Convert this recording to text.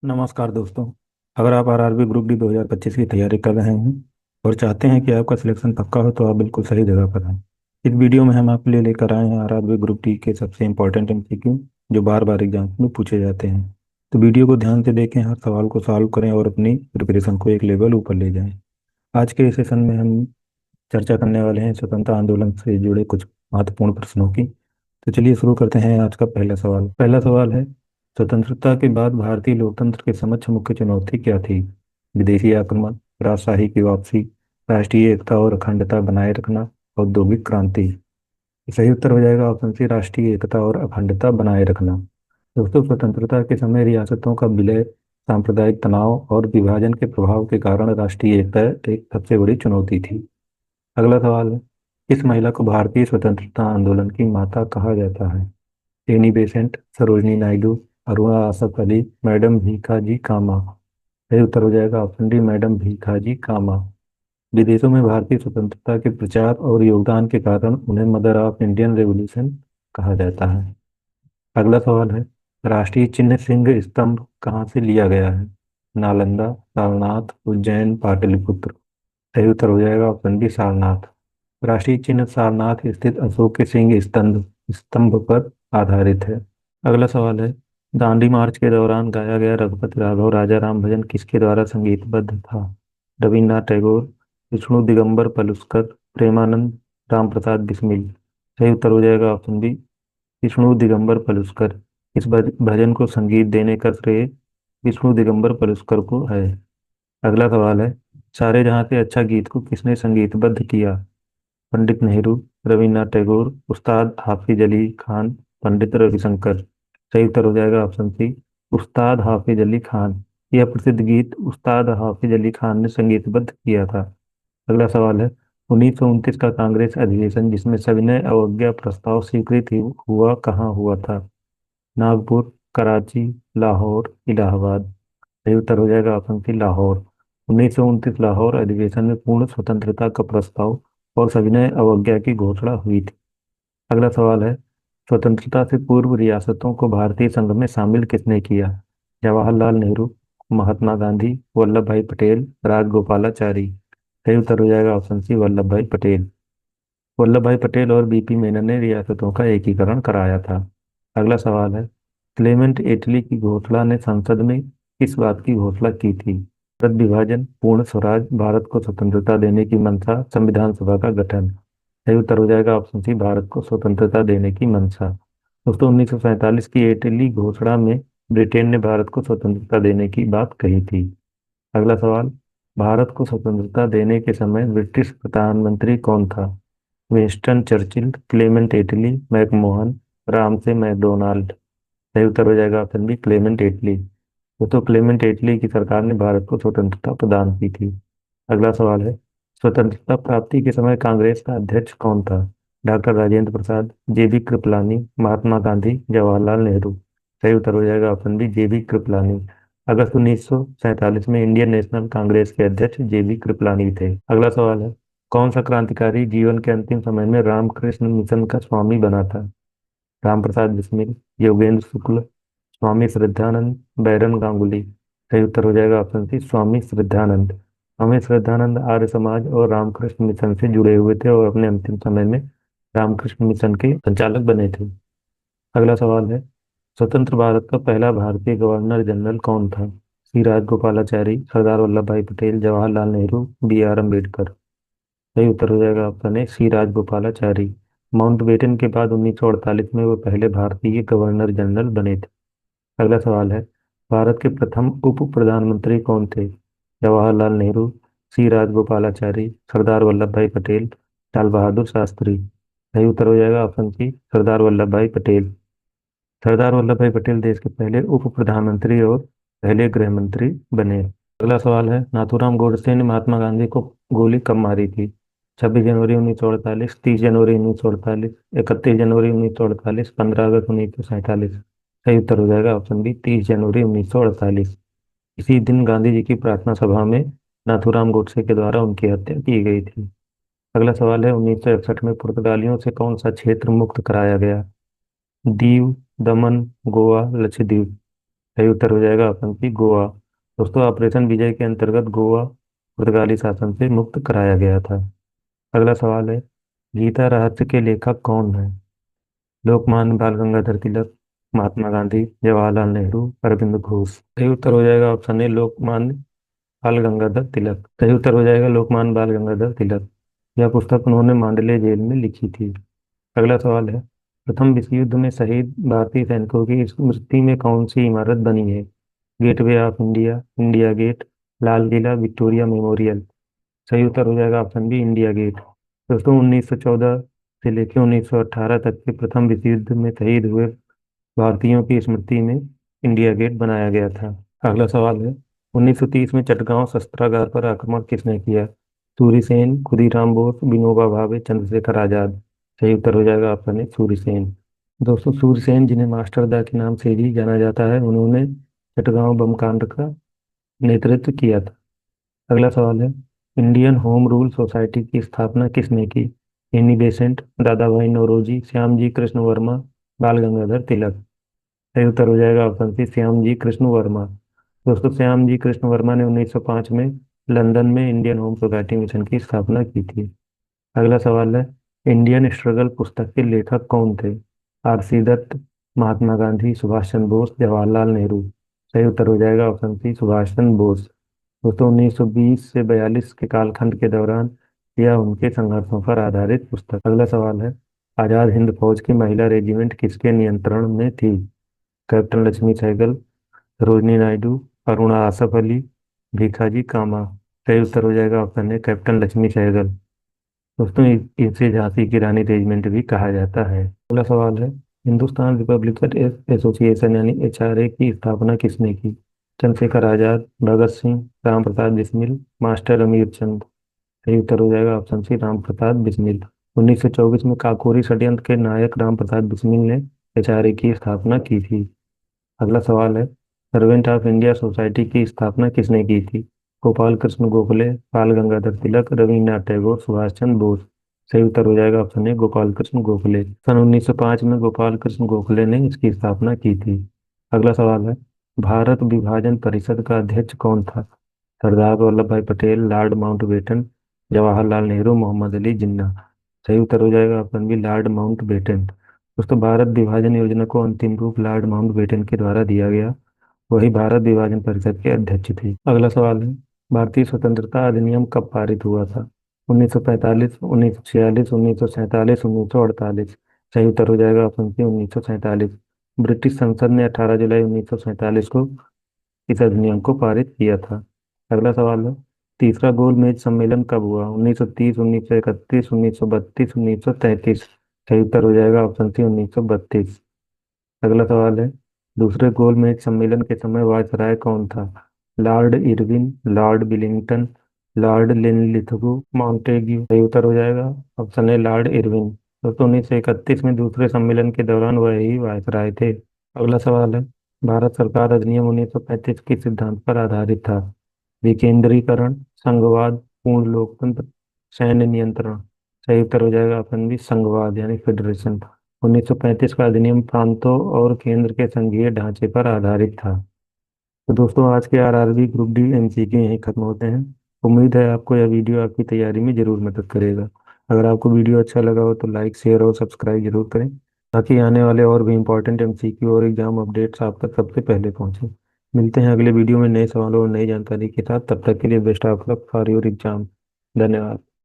नमस्कार दोस्तों। अगर आप आरआरबी ग्रुप डी 2025 की तैयारी कर रहे हैं और चाहते हैं कि आपका सिलेक्शन पक्का हो तो आप बिल्कुल सही जगह पर हैं। इस वीडियो में हम आपके लिए लेकर आए हैं आरआरबी ग्रुप डी के सबसे इम्पोर्टेंट एमसीक्यू जो बार बार एग्जाम में पूछे जाते हैं। तो वीडियो को ध्यान से देखें, हर सवाल को सॉल्व करें और अपनी प्रिपरेशन को एक लेवल ऊपर ले जाएं। आज के इस सेशन में हम चर्चा करने वाले हैं स्वतंत्रता आंदोलन से जुड़े कुछ महत्वपूर्ण प्रश्नों की। तो चलिए शुरू करते हैं। आज का पहला सवाल है, स्वतंत्रता के बाद भारतीय लोकतंत्र के समक्ष मुख्य चुनौती क्या थी? विदेशी आक्रमण, राजशाही की वापसी, राष्ट्रीय एकता और अखंडता बनाए रखना, औद्योगिक क्रांति। सही उत्तर हो जाएगा ऑप्शन सी, राष्ट्रीय एकता और अखंडता बनाए रखना। दोस्तों, स्वतंत्रता के समय रियासतों का विलय, सांप्रदायिक तनाव और विभाजन के प्रभाव के कारण राष्ट्रीय एकता एक सबसे बड़ी चुनौती थी। अगला सवाल है, इस महिला को भारतीय स्वतंत्रता आंदोलन की माता कहा जाता है? Annie Besant, Sarojini Naidu, Aruna Asaf Ali, madam Bhikaji Cama. सही उत्तर हो जाएगा option D, madam Bhikaji Cama. विदेशों में भारतीय स्वतंत्रता के प्रचार और योगदान के कारण उन्हें मदर ऑफ इंडियन रेवोल्यूशन कहा जाता है। अगला सवाल है, राष्ट्रीय चिन्ह सिंह स्तंभ कहाँ से लिया गया है? नालंदा, सारनाथ, उज्जैन, पाटलिपुत्र। सही उत्तर हो जाएगा ऑप्शन डी, सारनाथ। राष्ट्रीय चिन्ह सारनाथ स्थित अशोक के सिंह स्तंभ स्तंभ पर आधारित है। अगला सवाल है, दांडी मार्च के दौरान गाया गया रघुपति राघव राजा राम भजन किसके द्वारा संगीतबद्ध था? रविन्द्रनाथ टैगोर, विष्णु दिगंबर पलुस्कर, प्रेमानंद, राम प्रसाद बिस्मिल। सही उत्तर हो जाएगा ऑप्शन बी, विष्णु दिगंबर पलुस्कर। इस भजन को संगीत देने का श्रेय विष्णु दिगंबर पलुस्कर को है। अगला सवाल है, सारे जहां से अच्छा गीत को किसने संगीतबद्ध किया? पंडित नेहरू, रविन्द्रनाथ टैगोर, उस्ताद हाफिज अली खान, पंडित रविशंकर। सही उत्तर हो जाएगा ऑप्शन सी, उस्ताद हाफिज अली खान। यह प्रसिद्ध गीत उस्ताद हाफिज अली खान ने संगीतबद्ध किया था। अगला सवाल है, 1929 का कांग्रेस अधिवेशन जिसमें सविनय अवज्ञा प्रस्ताव स्वीकृत हुआ कहाँ हुआ था? नागपुर, कराची, लाहौर, इलाहाबाद। सही उत्तर हो जाएगा ऑप्शन सी, लाहौर। 1929 लाहौर अधिवेशन में पूर्ण स्वतंत्रता का प्रस्ताव और सविनय अवज्ञा की घोषणा हुई थी। अगला सवाल है, स्वतंत्रता से पूर्व रियासतों को भारतीय संघ में शामिल किसने किया? जवाहरलाल नेहरू, महात्मा गांधी, वल्लभ भाई पटेल, राजगोपालाचारी। सही उत्तर हो जाएगा ऑप्शन सी, वल्लभ भाई पटेल। वल्लभ भाई पटेल और बीपी मेनन ने रियासतों का एकीकरण कराया था। अगला सवाल है, क्लेमेंट एटली की घोषणा ने संसद में किस बात की घोषणा की थी? भारत विभाजन, पूर्ण स्वराज, भारत को स्वतंत्रता देने की मंशा, संविधान सभा का गठन। सही उत्तर हो जाएगा ऑप्शन सी, भारत को स्वतंत्रता देने की मंशा। दोस्तों, 1947 की एटली घोषणा में ब्रिटेन ने भारत को स्वतंत्रता देने की बात कही थी। अगला सवाल, भारत को स्वतंत्रता देने के समय ब्रिटिश प्रधानमंत्री कौन था? विंस्टन चर्चिल, क्लेमेंट एटली, मैकमोहन, रामसे मैकडोनाल्ड। सही उत्तर हो जाएगा ऑप्शन बी, क्लेमेंट एटली। तो क्लेमेंट एटली की सरकार ने भारत को स्वतंत्रता प्रदान की थी। अगला सवाल है, स्वतंत्रता प्राप्ति के समय कांग्रेस का अध्यक्ष कौन था? डॉक्टर राजेंद्र प्रसाद, जेबी कृपलानी, महात्मा गांधी, जवाहरलाल नेहरू। सही उत्तर हो जाएगा ऑप्शन बी, जेबी कृपलानी। अगस्त 1947 में इंडियन नेशनल कांग्रेस के अध्यक्ष जेबी कृपलानी थे। अगला सवाल है, कौन सा क्रांतिकारी जीवन के अंतिम समय में रामकृष्ण मिशन का स्वामी बना था? राम प्रसाद बिस्मिल, योगेंद्र शुक्ल, स्वामी श्रद्धानंद, बैरन गांगुली। सही उत्तर हो जाएगा ऑप्शन सी, स्वामी श्रद्धानंद। स्वामी श्रद्धानंद आर्य समाज और रामकृष्ण मिशन से जुड़े हुए थे और अपने अंतिम समय में रामकृष्ण मिशन के संचालक बने थे। अगला सवाल है, स्वतंत्र भारत का पहला भारतीय गवर्नर जनरल कौन था? सी राजगोपालाचारी, सरदार वल्लभ भाई पटेल, जवाहरलाल नेहरू, बी आर अम्बेडकर। सही उत्तर हो जाएगा option A, C Rajagopalachari. Mountbatten के बाद 1948 में वो पहले भारतीय गवर्नर जनरल बने थे। अगला सवाल है, भारत के प्रथम उप प्रधानमंत्री कौन थे? जवाहरलाल नेहरू, सी राजगोपालाचारी, सरदार वल्लभ भाई पटेल, लाल बहादुर शास्त्री। सही उत्तर हो जाएगा ऑप्शन सी, सरदार वल्लभ भाई पटेल। सरदार वल्लभ भाई पटेल देश के पहले उप प्रधानमंत्री और पहले गृह मंत्री बने। अगला सवाल है, नाथूराम गोडसे ने महात्मा गांधी को गोली कब मारी थी? 26 जनवरी 1948, 30 जनवरी 1948, 31 जनवरी 1948, 15 अगस्त 1947। सही उत्तर हो जाएगा ऑप्शन बी, 30 जनवरी 1948। इसी दिन गांधी जी की प्रार्थना सभा में नाथूराम गोडसे के द्वारा उनकी हत्या की गई थी। अगला सवाल है, 1961 में पुर्तगालियों से कौन सा क्षेत्र मुक्त कराया गया? दीव, दमन, गोवा, लक्षद्वीप। सही उत्तर हो जाएगा ऑप्शन सी गोवा। दोस्तों ऑपरेशन विजय के अंतर्गत गोवा पुर्तगाली शासन से मुक्त कराया गया था। अगला सवाल है, गीता रहस्य के लेखक कौन है? लोकमान्य बाल गंगाधर तिलक, महात्मा गांधी, जवाहरलाल नेहरू, अरविंद घोष। सही उत्तर हो जाएगा ऑप्शन ए लोकमान्य बाल गंगाधर तिलक। सही उत्तर हो जाएगा लोकमान्य बाल गंगाधर तिलक। यह पुस्तक उन्होंने मांडले जेल में लिखी थी। अगला सवाल है, प्रथम विश्व युद्ध में शहीद भारतीय सैनिकों की स्मृति में कौन सी इमारत बनी है? Gateway of India, India gate, Lal Qila, Victoria memorial. सही उत्तर हो जाएगा ऑप्शन बी इंडिया गेट। दोस्तों 1914 से लेकर 1918 तक के प्रथम विश्व युद्ध में शहीद हुए भारतीयों की स्मृति में इंडिया गेट बनाया गया था। अगला सवाल है, 1930 में चटगांव शस्त्रागार पर आक्रमण किसने किया? सूर्यसेन, खुदीराम बोस, विनोबा भावे, चंद्रशेखर आजाद। सही उत्तर हो जाएगा ऑप्शन ए सूर्यसेन। दोस्तों सूर्यसेन, जिन्हें मास्टर दा के नाम से भी जाना जाता है, उन्होंने चटगांव बम कांड का नेतृत्व किया था। अगला सवाल है, इंडियन होम रूल सोसाइटी की स्थापना किसने की? एनी बेसेंट, दादा भाई नौरोजी, श्याम जी कृष्ण वर्मा, बाल गंगाधर तिलक। सही उत्तर हो जाएगा ऑप्शन सी श्याम जी कृष्ण वर्मा। दोस्तों श्याम जी कृष्ण वर्मा ने 1905 में लंदन में इंडियन होम सोसाइटी मिशन की स्थापना की थी। अगला सवाल है, इंडियन स्ट्रगल पुस्तक के लेखक कौन थे? आरसी दत्त, महात्मा गांधी, सुभाष चंद्र बोस, जवाहरलाल नेहरू। सही उत्तर हो जाएगा ऑप्शन सी सुभाष चंद्र बोस। दोस्तों 1920 से 42 के कालखंड के दौरान यह उनके संघर्षों पर आधारित पुस्तक। अगला सवाल है, आजाद हिंद फौज की महिला रेजिमेंट किसके नियंत्रण में थी? कैप्टन लक्ष्मी सहगल, सरोजनी नायडू, अरुणा आसफ अली, भीखाजी कामा। सही उत्तर हो जाएगा ऑप्शन है कैप्टन लक्ष्मी सहगल। दोस्तों इसे झांसी की रानी रेजिमेंट भी कहा जाता है। अगला सवाल है, हिंदुस्तान रिपब्लिकन एसोसिएशन यानी एचआरए की स्थापना किसने की? चंद्रशेखर आजाद, भगत सिंह, राम प्रसाद बिस्मिल, मास्टर अमीर चंद। सही उत्तर हो जाएगा ऑप्शन सी राम प्रसाद बिस्मिल। 1924 में काकोरी षड्यंत्र के नायक राम प्रसाद बिस्मिल ने एचआरए की स्थापना की थी। अगला सवाल है, सर्वेंट ऑफ इंडिया सोसाइटी की स्थापना किसने की थी? गोपाल कृष्ण गोखले, बाल गंगाधर तिलक, रविन्द्रनाथ टैगोर, सुभाष चंद्र बोस। सही उत्तर हो जाएगा ऑप्शन ए गोपाल कृष्ण गोखले। सन 1905 में गोपाल कृष्ण गोखले ने इसकी स्थापना की थी। अगला सवाल है, भारत विभाजन परिषद का अध्यक्ष कौन था? सरदार वल्लभ भाई पटेल, लॉर्ड माउंटबेटन, जवाहरलाल नेहरू, मोहम्मद अली जिन्ना। सही उत्तर हो जाएगा ऑप्शन बी लॉर्ड माउंटबेटन। दोस्तों भारत विभाजन योजना को अंतिम रूप लॉर्ड माउंटबेटन के द्वारा दिया गया। वही भारत विभाजन परिषद के अध्यक्ष थे। अगला सवाल है, भारतीय स्वतंत्रता अधिनियम कब पारित हुआ था? 1945, 1946, 1947, 1948। सही उत्तर हो जाएगा ऑप्शन सी 1947। ब्रिटिश संसद ने 18 जुलाई 1947 को इस अधिनियम को पारित किया था। अगला सवाल है, तीसरा गोल मेज सम्मेलन कब हुआ? 1930, 1931, 1932, 1933। सही उत्तर हो जाएगा ऑप्शन सी 1932। अगला सवाल है, दूसरे गोल मेज सम्मेलन के समय वायसराय कौन था? Lord Irwin, Lord Willingdon, Lord Linlithgow, Montagu. सही उत्तर हो जाएगा ऑप्शन है लॉर्ड इरविन। दोस्तों 1931 में दूसरे सम्मेलन के दौरान वह ही वायसराय थे। अगला सवाल है, भारत सरकार अधिनियम 1935 किस सिद्धांत पर आधारित था? विकेंद्रीकरण, संघवाद, पूर्ण लोकतंत्र, सैन्य नियंत्रण। सही उत्तर हो जाएगा ऑप्शन बी संघवाद यानी फेडरेशन। 1935 का अधिनियम प्रांतों और केंद्र के संघीय ढांचे पर आधारित था। तो दोस्तों आज के आरआरबी ग्रुप डी एमसीक्यू यहीं खत्म होते हैं। उम्मीद है आपको यह वीडियो आपकी तैयारी में जरूर मदद करेगा। अगर आपको वीडियो अच्छा लगा हो तो लाइक, शेयर और सब्सक्राइब जरूर करें, ताकि आने वाले और भी इंपॉर्टेंट एमसीक्यू और एग्जाम अपडेट्स आप तक सबसे पहले पहुंचे। मिलते हैं अगले वीडियो में नए सवालों और नई जानकारी के साथ। तब तक के लिए best of luck for your exam. धन्यवाद।